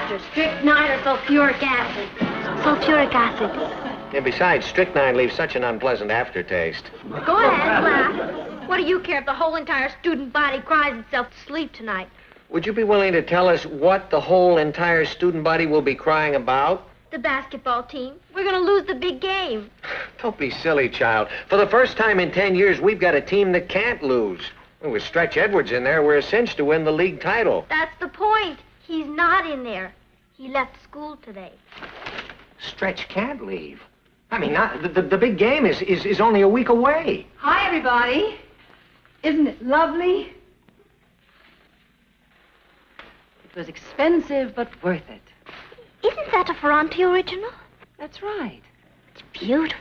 Roger, strychnine or sulfuric acid? Sulfuric acid. And besides, strychnine leaves such an unpleasant aftertaste. Go ahead, laugh. What do you care if the whole entire student body cries itself to sleep tonight? Would you be willing to tell us what the whole entire student body will be crying about? The basketball team. We're going to lose the big game. Don't be silly, child. For the first time in 10 years, we've got a team that can't lose. With Stretch Edwards in there, we're a cinch to win the league title. That's the point. He's not in there. He left school today. Stretch can't leave. I mean, the big game is only a week away. Hi, everybody. Isn't it lovely? It was expensive, but worth it. Isn't that a Ferranti original? That's right. It's beautiful.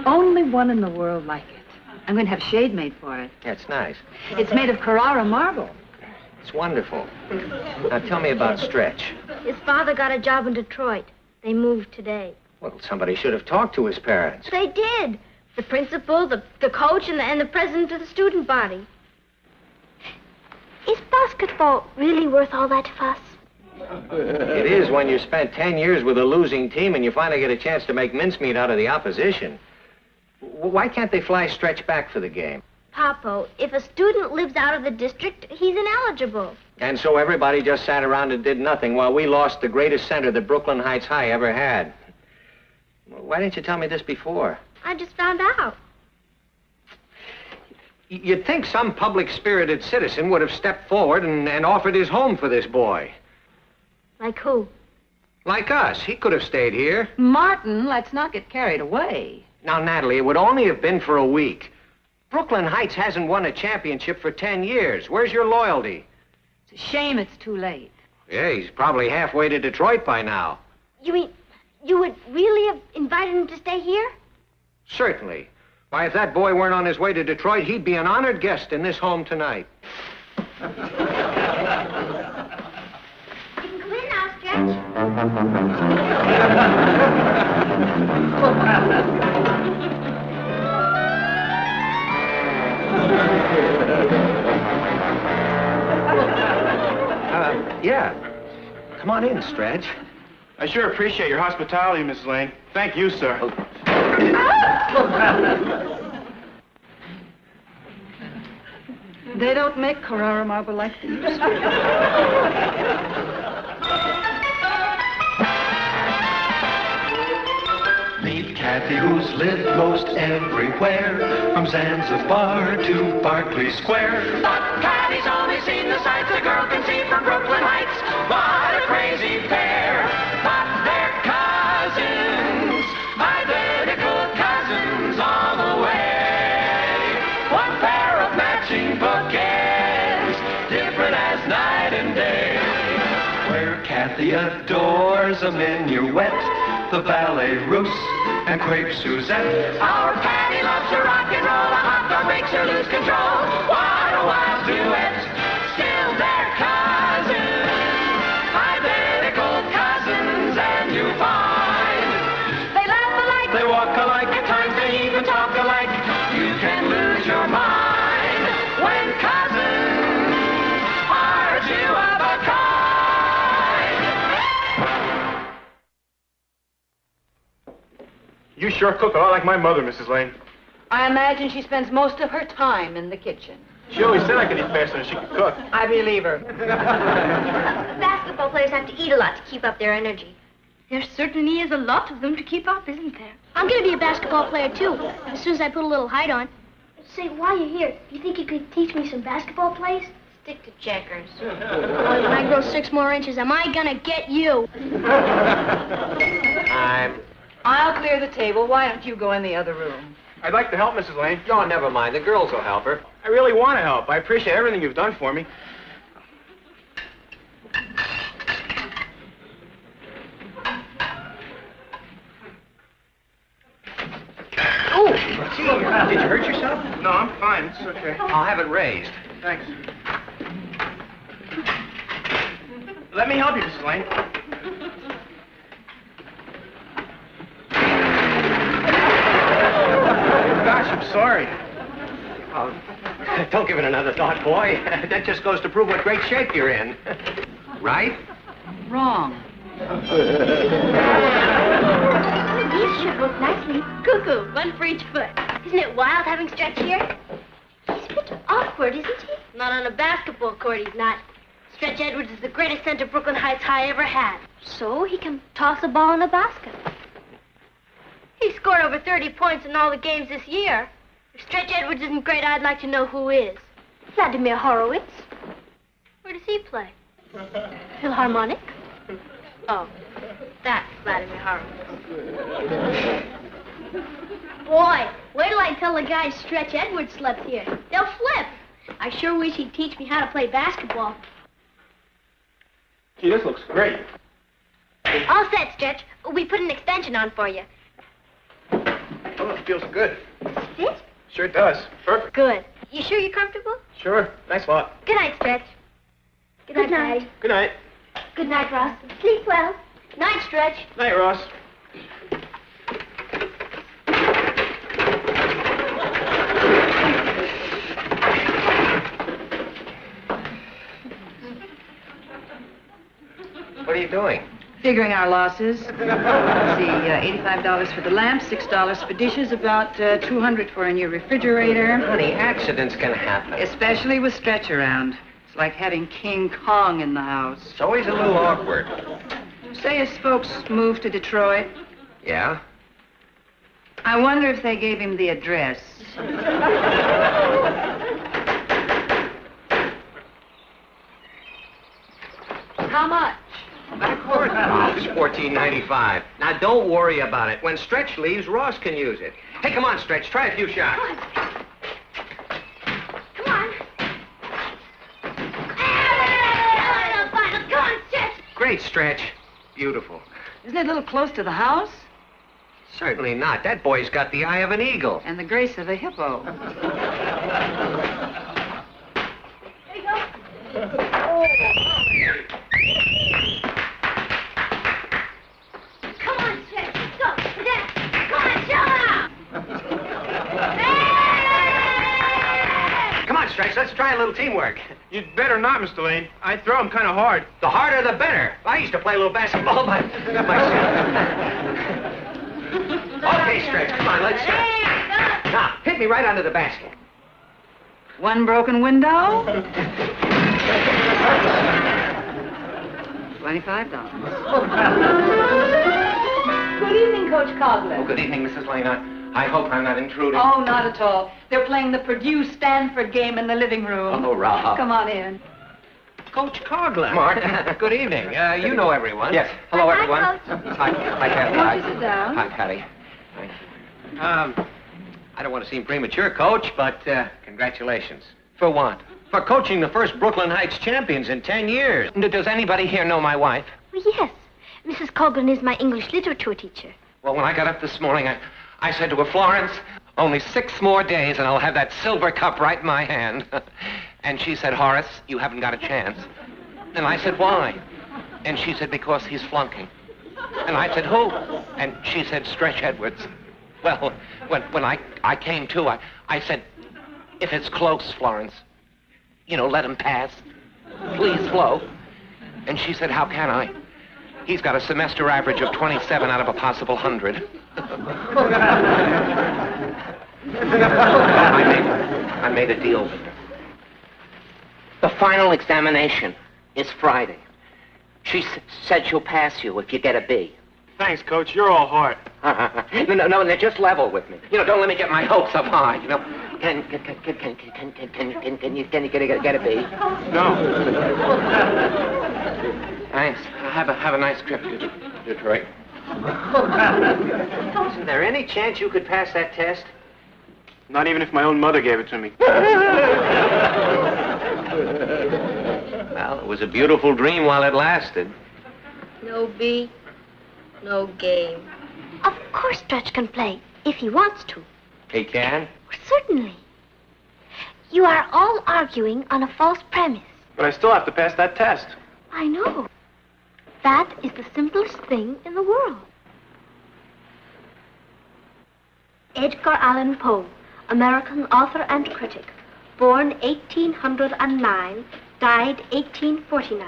Only one in the world like it. I'm going to have shade made for it. Yeah, it's nice. It's made of Carrara marble. It's wonderful. Now, tell me about Stretch. His father got a job in Detroit. They moved today. Well, somebody should have talked to his parents. They did. The principal, the coach, and the president of the student body. Is basketball really worth all that fuss? It is when you spent 10 years with a losing team and you finally get a chance to make mincemeat out of the opposition. Why can't they fly Stretch back for the game? Papo, if a student lives out of the district, he's ineligible. And so everybody just sat around and did nothing while we lost the greatest center that Brooklyn Heights High ever had. Why didn't you tell me this before? I just found out. You'd think some public-spirited citizen would have stepped forward and offered his home for this boy. Like who? Like us. He could have stayed here. Martin, let's not get carried away. Now, Natalie, it would only have been for a week. Brooklyn Heights hasn't won a championship for 10 years. Where's your loyalty? It's a shame it's too late. Yeah, he's probably halfway to Detroit by now. You mean you would really have invited him to stay here? Certainly. Why, if that boy weren't on his way to Detroit, he'd be an honored guest in this home tonight. You can come in now, Stretch. Yeah. Come on in, Stretch. I sure appreciate your hospitality, Mrs. Lane. Thank you, sir. They don't make Carrara marble like these. Meet Kathy, who's lived most everywhere, from Zanzibar to Berkeley Square. But Kathy's only seen the sights a girl can see from Brooklyn Heights. What a crazy pair! But they're cousins, identical cousins all the way. One pair of matching bookends, different as night and day. Where Kathy adores a minuet, the ballet russe, and crepe Suzette. Our Patty loves to rock and roll, a hot dog makes her lose control. What a wild duet, still they're cousins, identical cousins, and you find they laugh alike, They walk alike, at times they even talk alike. You can lose your mind when cousins are two of a kind. You sure cook a lot like my mother, Mrs. Lane. I imagine she spends most of her time in the kitchen. She always said I could eat faster than she could cook. I believe her. Basketball players have to eat a lot to keep up their energy. There certainly is a lot of them to keep up, isn't there? I'm going to be a basketball player, too, as soon as I put a little height on. Say, while you're here, you think you could teach me some basketball plays? Stick to checkers. When I grow 6 more inches, am I going to get you? I'll clear the table. Why don't you go in the other room? I'd like to help, Mrs. Lane. Oh, never mind. The girls will help her. I really want to help. I appreciate everything you've done for me. Oh, gee, did you hurt yourself? No, I'm fine. It's okay. I'll have it raised. Thanks. Let me help you, Mrs. Lane. Gosh, I'm sorry. Don't give it another thought, boy. That just goes to prove what great shape you're in. Right? Wrong. These should work nicely. Cuckoo, one for each foot. Isn't it wild having Stretch here? He's a bit awkward, isn't he? Not on a basketball court, he's not. Stretch Edwards is the greatest center Brooklyn Heights High ever had. So he can toss a ball in a basket. He scored over 30 points in all the games this year. If Stretch Edwards isn't great, I'd like to know who is. Vladimir Horowitz. Where does he play? Philharmonic? Oh, that's Vladimir Horowitz. Boy, wait till I tell the guys Stretch Edwards slept here. They'll flip. I sure wish he'd teach me how to play basketball. Gee, this looks great. All set, Stretch. We put an extension on for you. Oh, it feels good. Fit? Sure does. Perfect. Good. You sure you're comfortable? Sure. Thanks a lot. Good night, Stretch. Good night, Patty. Good night. Good night, Ross. Sleep well. Night, Stretch. Night, Ross. What are you doing? Figuring our losses. Let's see, $85 for the lamp, $6 for dishes, about $200 for a new refrigerator. Honey, accidents can happen. Especially with Stretch around. It's like having King Kong in the house. It's always a little awkward. Say his folks moved to Detroit. Yeah? I wonder if they gave him the address. How much? Of course. Oh, it's $14.95. Now, don't worry about it. When Stretch leaves, Ross can use it. Hey, come on, Stretch. Try a few shots. Come on. Come on, Stretch. Great Stretch. Beautiful. Isn't it a little close to the house? Certainly not. That boy's got the eye of an eagle. And the grace of a hippo. There you go. Come on, Stretch. Let's go. There. Come on, show up. Hey! Come on, Stretch. Let's try a little teamwork. You'd better not, Mr. Lane. I throw him kind of hard. The harder, the better. I used to play a little basketball myself. Okay, Stretch. Come on, let's start. Now, hit me right under the basket. One broken window. $25. Good evening, Coach Cogler. Oh, good evening, Mrs. Lane. I hope I'm not intruding. Oh, not at all. They're playing the Purdue-Stanford game in the living room. Oh, Rob. Come on in. Coach Cogler. Mark. Good evening. You know everyone. Yes. Hello, Hi, everyone. Coach. Hi, Patty. Won't you sit down? Hi, Patty. Hi. I don't want to seem premature, Coach, but congratulations. For what? For coaching the first Brooklyn Heights champions in 10 years. Does anybody here know my wife? Well, yes. Mrs. Colburn is my English literature teacher. Well, when I got up this morning, I said to her, Florence, only 6 more days and I'll have that silver cup right in my hand. And she said, Horace, you haven't got a chance. And I said, why? And she said, because he's flunking. And I said, who? And she said, Stretch Edwards. Well, when I came to, I said, if it's close, Florence, let him pass. Please, Flo. And she said, how can I? He's got a semester average of 27 out of a possible 100. I made a deal with her. The final examination is Friday. She said she'll pass you if you get a B. Thanks, Coach. You're all heart. No, they're just level with me. Don't let me get my hopes up high. Can you get a B? No. Thanks. Have a nice trip to Detroit. Isn't there any chance you could pass that test? Not even if my own mother gave it to me. Well, it was a beautiful dream while it lasted. No B, no game. Of course Stretch can play, if he wants to. He can? Certainly. You are all arguing on a false premise. But I still have to pass that test. I know. That is the simplest thing in the world. Edgar Allan Poe, American author and critic, born 1809, died 1849.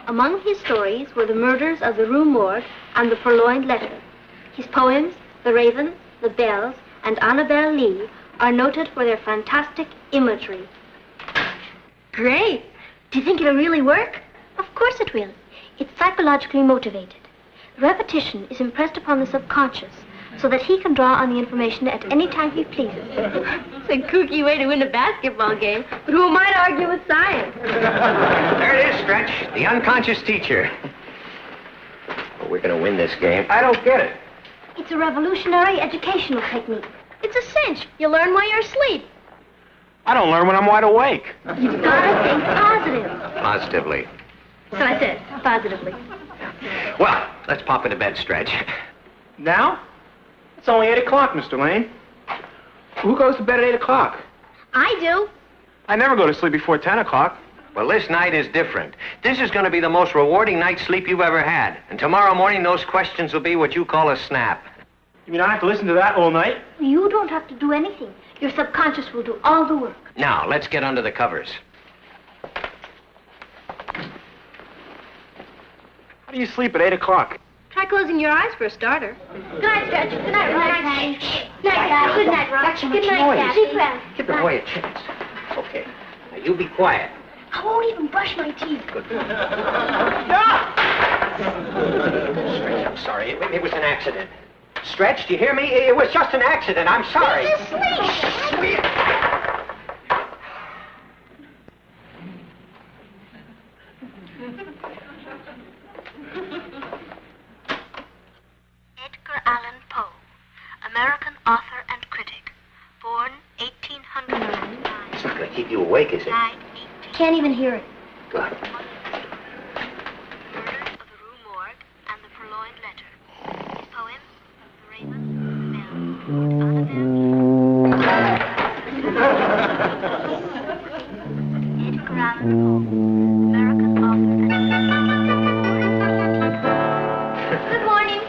Among his stories were the murders of the Rue Morgue and the Purloined Letter. His poems, The Raven, The Bells, and Annabel Lee, are noted for their fantastic imagery. Great. Do you think it'll really work? Of course it will. It's psychologically motivated. Repetition is impressed upon the subconscious so that he can draw on the information at any time he pleases. It's a kooky way to win a basketball game, but who might argue with science? There it is, Stretch. The unconscious teacher. Well, we're going to win this game. I don't get it. It's a revolutionary educational technique. It's a cinch. You learn while you're asleep. I don't learn when I'm wide awake. You've got to think positive. Positively. So I said, positively. Well, let's pop into bed, Stretch. Now? It's only 8 o'clock, Mr. Lane. Who goes to bed at 8 o'clock? I do. I never go to sleep before 10 o'clock. Well, this night is different. This is going to be the most rewarding night's sleep you've ever had. And tomorrow morning, those questions will be what you call a snap. You mean I have to listen to that all night? You don't have to do anything. Your subconscious will do all the work. Now, let's get under the covers. How do you sleep at 8 o'clock? Try closing your eyes for a starter. Good night, Stretch. Good night, Patty. Good night, Patty. Good night, Rock. Good night, Patty. Sleep well. Give the boy a chance. Okay. Now, you be quiet. I won't even brush my teeth. Good boy. Stretch, I'm sorry. It was an accident. Stretch, do you hear me? It was just an accident. I'm sorry. He's asleep. Edgar Allan Poe, American author and critic, born 1809. It's not going to keep you awake, is it? Died 18. Can't even hear it. Good. Murders of the Rue Morgue and the Purloined Letter. His poems, The Raven, The Bells, Edgar Allan Poe, American author and Good morning.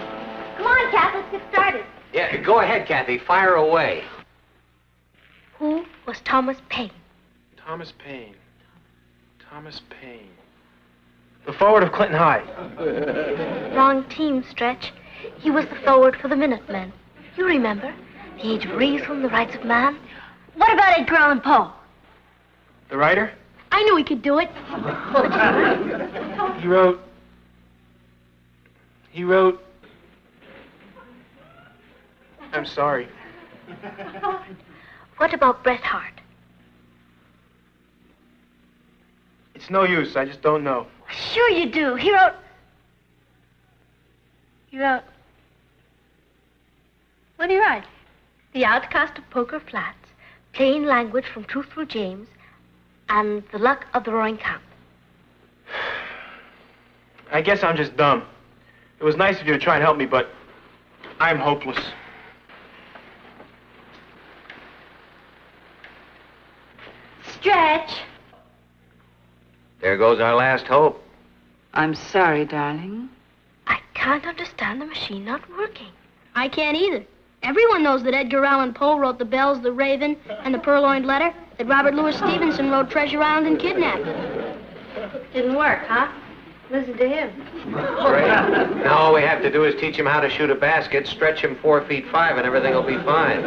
Come on, Kath, let's get started. Yeah, go ahead, Kathy. Fire away. Who was Thomas Paine? Thomas Paine. Thomas Paine. The forward of Clinton High. Wrong team, Stretch. He was the forward for the Minutemen. You remember? The Age of Reason, the Rights of Man. What about Edgar Allan Poe? The writer? I knew he could do it. He wrote... I'm sorry. What about Bret Hart? It's no use. I just don't know. Sure you do. He wrote... What did he write? The Outcast of Poker Flats, Plain Language from Truthful James, and The Luck of the Roaring Camp. I guess I'm just dumb. It was nice of you to try and help me, but I'm hopeless. Stretch. There goes our last hope. I'm sorry, darling. I can't understand the machine not working. I can't either. Everyone knows that Edgar Allan Poe wrote The Bells, The Raven, and The Purloined Letter, that Robert Louis Stevenson wrote Treasure Island and Kidnapped. Didn't work, huh? Listen to him. Great. Now all we have to do is teach him how to shoot a basket, stretch him 4 feet 5, and everything will be fine.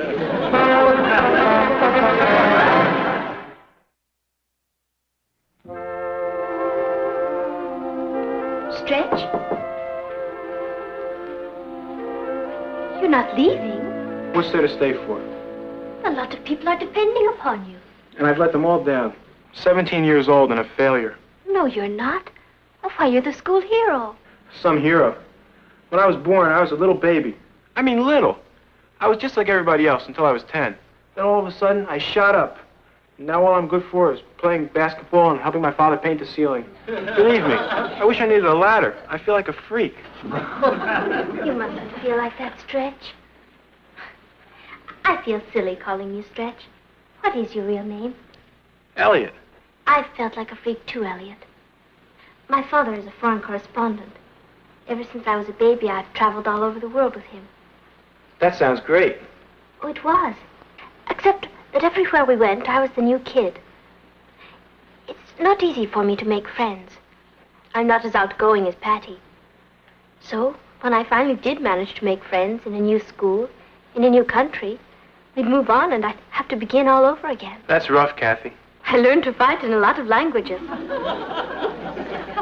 Stretch? You're not leaving. What's there to stay for? A lot of people are depending upon you. And I've let them all down. 17 years old and a failure. No, you're not. Oh, why, you're the school hero. Some hero. When I was born, I was a little baby. I mean, little. I was just like everybody else until I was 10. Then all of a sudden, I shot up. And now all I'm good for is playing basketball and helping my father paint the ceiling. Believe me, I wish I needed a ladder. I feel like a freak. You mustn't feel like that, Stretch. I feel silly calling you Stretch. What is your real name? Elliot. I've felt like a freak too, Elliot. My father is a foreign correspondent. Ever since I was a baby, I've traveled all over the world with him. That sounds great. Oh, it was. Except that everywhere we went, I was the new kid. It's not easy for me to make friends. I'm not as outgoing as Patty. So, when I finally did manage to make friends in a new school, in a new country, we'd move on and I'd have to begin all over again. That's rough, Kathy. I learned to fight in a lot of languages.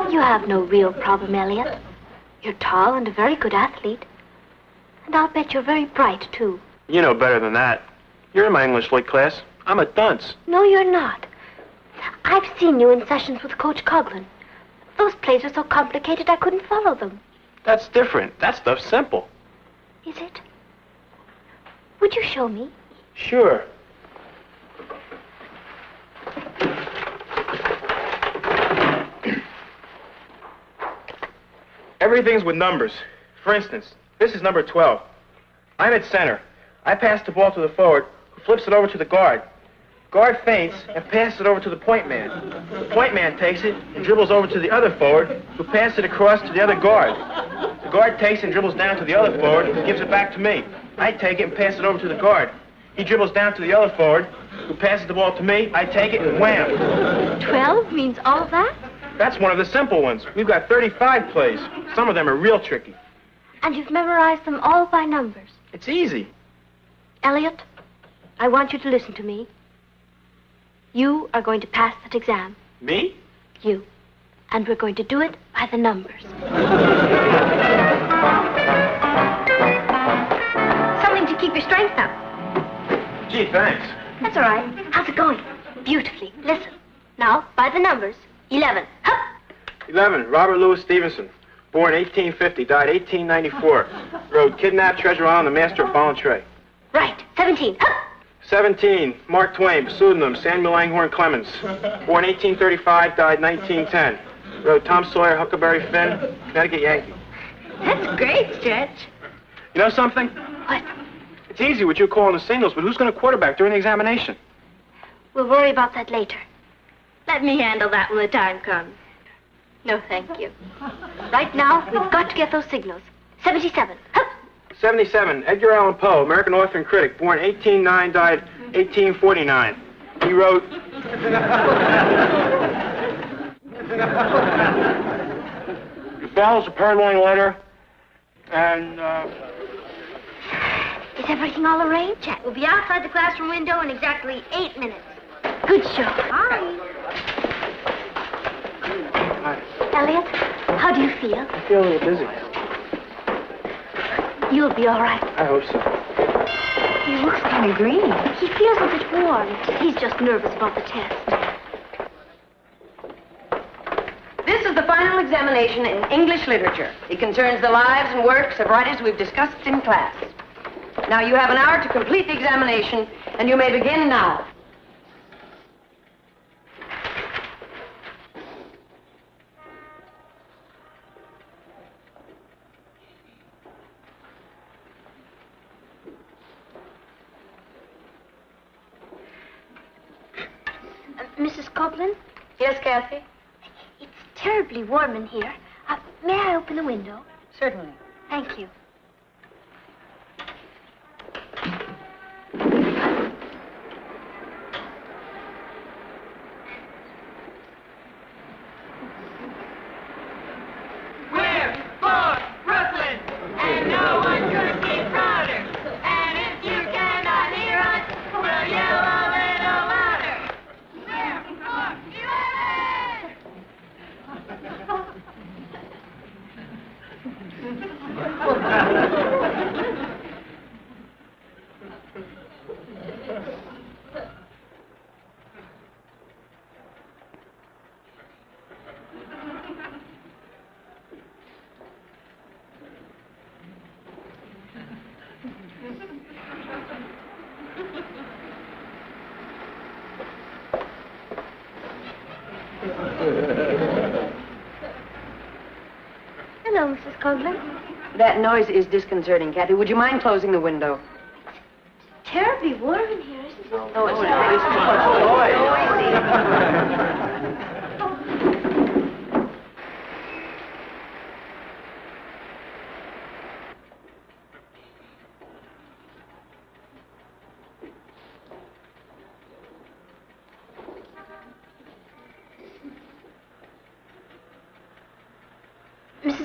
You have no real problem, Elliot. You're tall and a very good athlete. And I'll bet you're very bright, too. You know better than that. You're in my English lit class. I'm a dunce. No, you're not. I've seen you in sessions with Coach Coughlin. Those plays are so complicated I couldn't follow them. That's different. That stuff's simple. Is it? Would you show me? Sure. Everything's with numbers. For instance, this is number 12. I'm at center. I pass the ball to the forward, who flips it over to the guard. Guard feints and passes it over to the point man. The point man takes it and dribbles over to the other forward, who passes it across to the other guard. The guard takes it and dribbles down to the other forward and gives it back to me. I take it and pass it over to the guard. He dribbles down to the other forward, who passes the ball to me. I take it and wham. 12 means all of that? That's one of the simple ones. We've got 35 plays. Some of them are real tricky. And you've memorized them all by numbers. It's easy. Elliot, I want you to listen to me. You are going to pass that exam. Me? You. And we're going to do it by the numbers. Something to keep your strength up. Gee, thanks. That's all right. How's it going? Beautifully. Listen. Now, by the numbers. 11. Hup! 11, Robert Louis Stevenson. Born 1850, died 1894. Wrote Kidnapped Treasure Island, The Master of Ball and Tray. Right. 17. Hup! 17, Mark Twain, pseudonym Samuel Langhorne Clemens. Born 1835, died 1910. Wrote Tom Sawyer, Huckleberry Finn, Connecticut Yankee. That's great, Stretch. You know something? What? It's easy with you calling the signals, but who's going to quarterback during the examination? We'll worry about that later. Let me handle that when the time comes. No, thank you. Right now, we've got to get those signals. 77. Hup! 77, Edgar Allan Poe, American author and critic. Born 1809, died 1849. He wrote... It follows a purloined letter, and, Is everything all arranged? Jack will be outside the classroom window in exactly 8 minutes. Good show. Hi. Hi. Elliot, how do you feel? I feel a little dizzy. You'll be all right. I hope so. He looks kind of green. He feels a bit warm. He's just nervous about the test. This is the final examination in English literature. It concerns the lives and works of writers we've discussed in class. Now, you have an hour to complete the examination, and you may begin now. Mrs. Coughlin? Yes, Kathy? It's terribly warm in here. May I open the window? Certainly. Thank you. We're for Brooklyn, and no one could be prouder. And if you cannot hear us, we'll yell a little louder. We're for 11! Hello, Mrs. Coughlin. That noise is disconcerting, Kathy. Would you mind closing the window? Terribly warm in here, isn't it? Oh, it's not. It's too much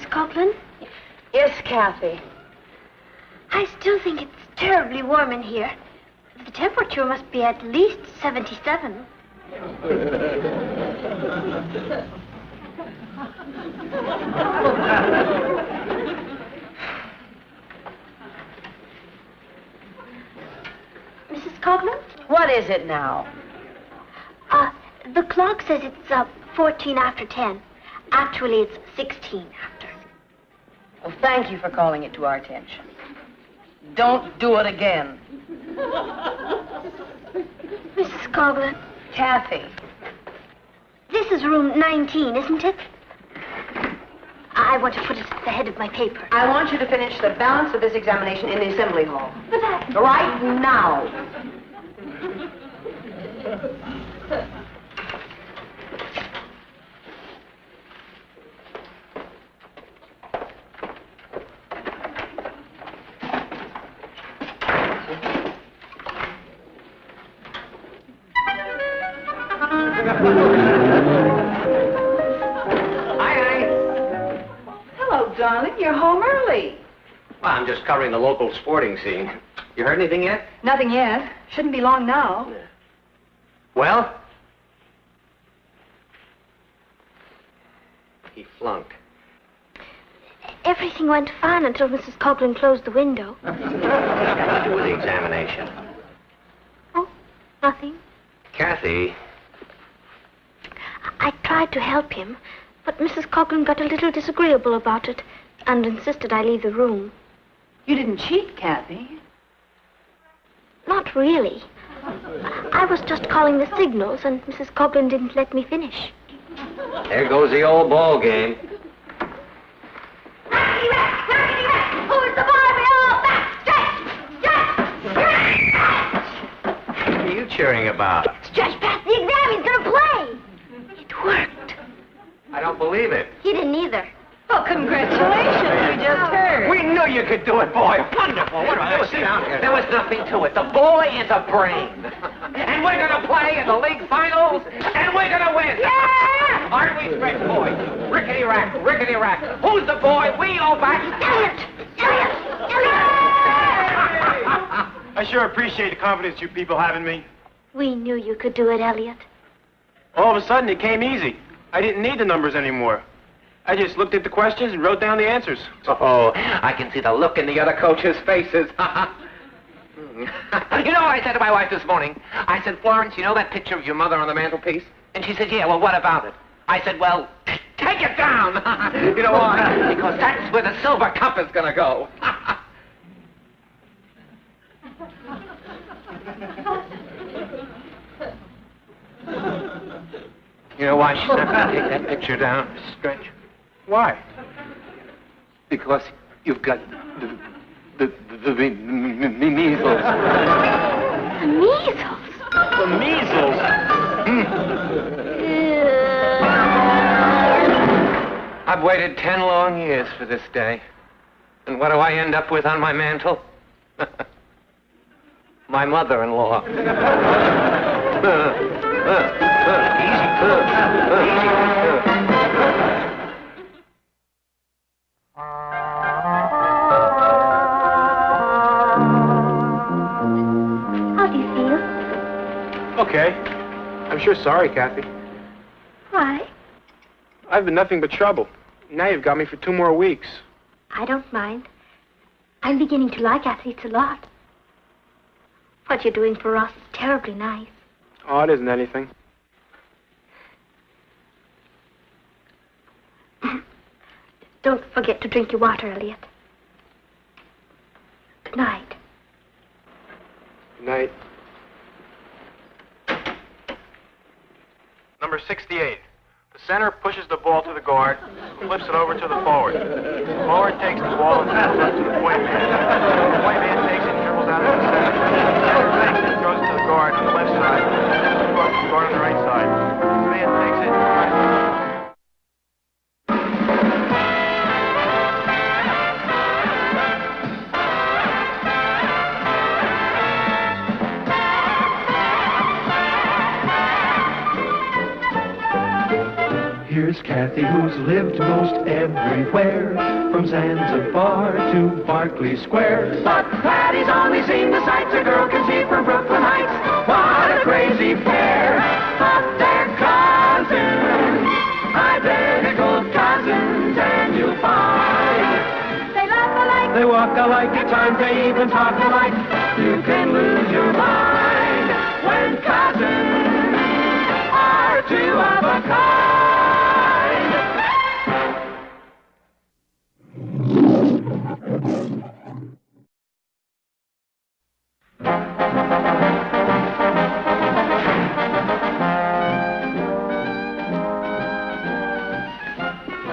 Mrs. Coughlin? Yes, Kathy. I still think it's terribly warm in here. The temperature must be at least 77. Mrs. Coughlin? What is it now? The clock says it's 14 after 10. Actually, it's 16 after. Well, thank you for calling it to our attention. Don't do it again. Mrs. Coughlin, Kathy. this is room 19, isn't it? I want to put it at the head of my paper. I want you to finish the balance of this examination in the assembly hall. But I... Right now. Hello, darling. You're home early. Well, I'm just covering the local sporting scene. You heard anything yet? Nothing yet. Shouldn't be long now. Well? He flunked. Everything went fine until Mrs. Coughlin closed the window. What's that got to do with the examination? Oh, nothing. Kathy. I tried to help him, but Mrs. Coughlin got a little disagreeable about it and insisted I leave the room. You didn't cheat, Kathy. Not really. I was just calling the signals, and Mrs. Coughlin didn't let me finish. There goes the old ball game. Who's the boy? We all back! What are you cheering about? Stretch past the exam. He's gonna play. It worked. I don't believe it. He didn't either. Well, congratulations. We just heard. We knew you could do it, boy. Wonderful. There was nothing to it. The boy is a brain. And we're going to play in the league finals, and we're going to win. Yeah! Aren't we, Stretch boys? Rickety-rack, rickety-rack. Who's the boy? We all back. Elliot! Elliot! Elliot! I sure appreciate the confidence you people have in me. We knew you could do it, Elliot. All of a sudden, it came easy. I didn't need the numbers anymore. I just looked at the questions and wrote down the answers. Oh, I can see the look in the other coaches' faces. You know what I said to my wife this morning? I said, Florence, you know that picture of your mother on the mantelpiece? And she said, yeah, well, what about it? I said, well, take it down. You know why? Because that's where the silver cup is going to go. You know why she's not going to take that picture down, Stretch? Why? Because you've got the measles. The measles? The measles? I've waited 10 long years for this day. And what do I end up with on my mantle? My mother-in-law. How do you feel? Okay. I'm sure sorry, Kathy. Why? I've been nothing but trouble. Now you've got me for 2 more weeks. I don't mind. I'm beginning to like athletes a lot. What you're doing for us is terribly nice. Oh, it isn't anything. Don't forget to drink your water, Elliot. Good night. Good night. Number 68. The center pushes the ball to the guard, flips it over to the forward. The forward takes the ball and throws it up to the point man. The point man takes it and dribbles out to the center. The center takes it and throws it to the guard on the left side. The throws to the guard on the right side. The man takes it and Here's Miss Kathy, who's lived most everywhere, from Zanzibar to Berkeley Square. But Patty's only seen the sights a girl can see from Brooklyn Heights. What a crazy pair! But they're cousins, identical cousins, and you'll find they laugh alike, They walk alike, at times they even talk alike. You can lose your mind when cousins are two of a kind.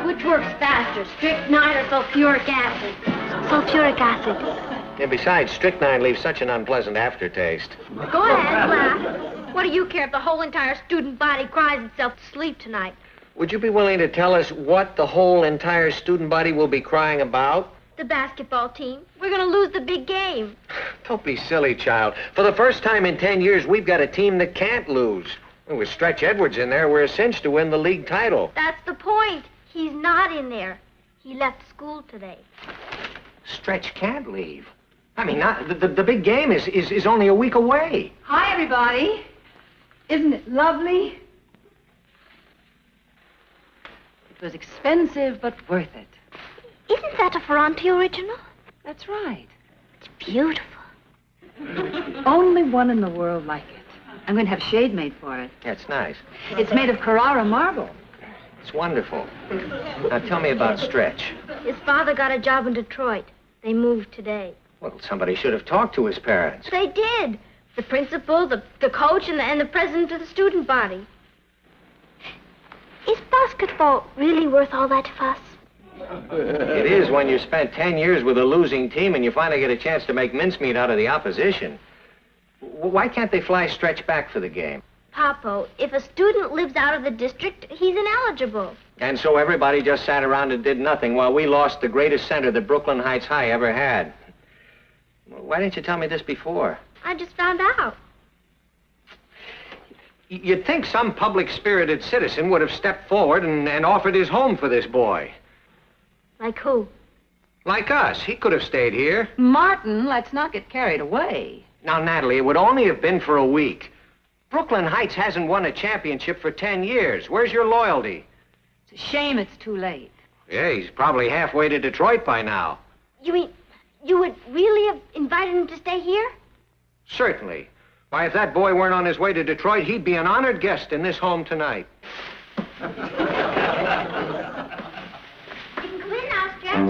Which works faster, strychnine or sulfuric acid? Sulfuric acid. And besides, strychnine leaves such an unpleasant aftertaste. Go ahead, laugh. What do you care if the whole entire student body cries itself to sleep tonight? Would you be willing to tell us what the whole entire student body will be crying about? The basketball team. We're going to lose the big game. Don't be silly, child. For the first time in 10 years, we've got a team that can't lose. With Stretch Edwards in there, we're a cinch to win the league title. That's the point. He's not in there. He left school today. Stretch can't leave. I mean, the big game is only a week away. Hi, everybody. Isn't it lovely? It was expensive, but worth it. Isn't that a Ferranti original? That's right. It's beautiful. Only one in the world like it. I'm going to have shade made for it. That's nice. It's made of Carrara marble. It's wonderful. Now, tell me about Stretch. His father got a job in Detroit. They moved today. Well, somebody should have talked to his parents. They did. The principal, the coach, and the president of the student body. Is basketball really worth all that fuss? It is when you spent 10 years with a losing team and you finally get a chance to make mincemeat out of the opposition. Why can't they fly Stretch back for the game? Papo, if a student lives out of the district, he's ineligible. And so everybody just sat around and did nothing while we lost the greatest center that Brooklyn Heights High ever had. Why didn't you tell me this before? I just found out. You'd think some public-spirited citizen would have stepped forward and offered his home for this boy. Like who? Like us. He could have stayed here. Martin, let's not get carried away. Now, Natalie, it would only have been for a week. Brooklyn Heights hasn't won a championship for 10 years. Where's your loyalty? It's a shame it's too late. Yeah, he's probably halfway to Detroit by now. You mean you would really have invited him to stay here? Certainly. Why, if that boy weren't on his way to Detroit, he'd be an honored guest in this home tonight. You can come in now, Stretch.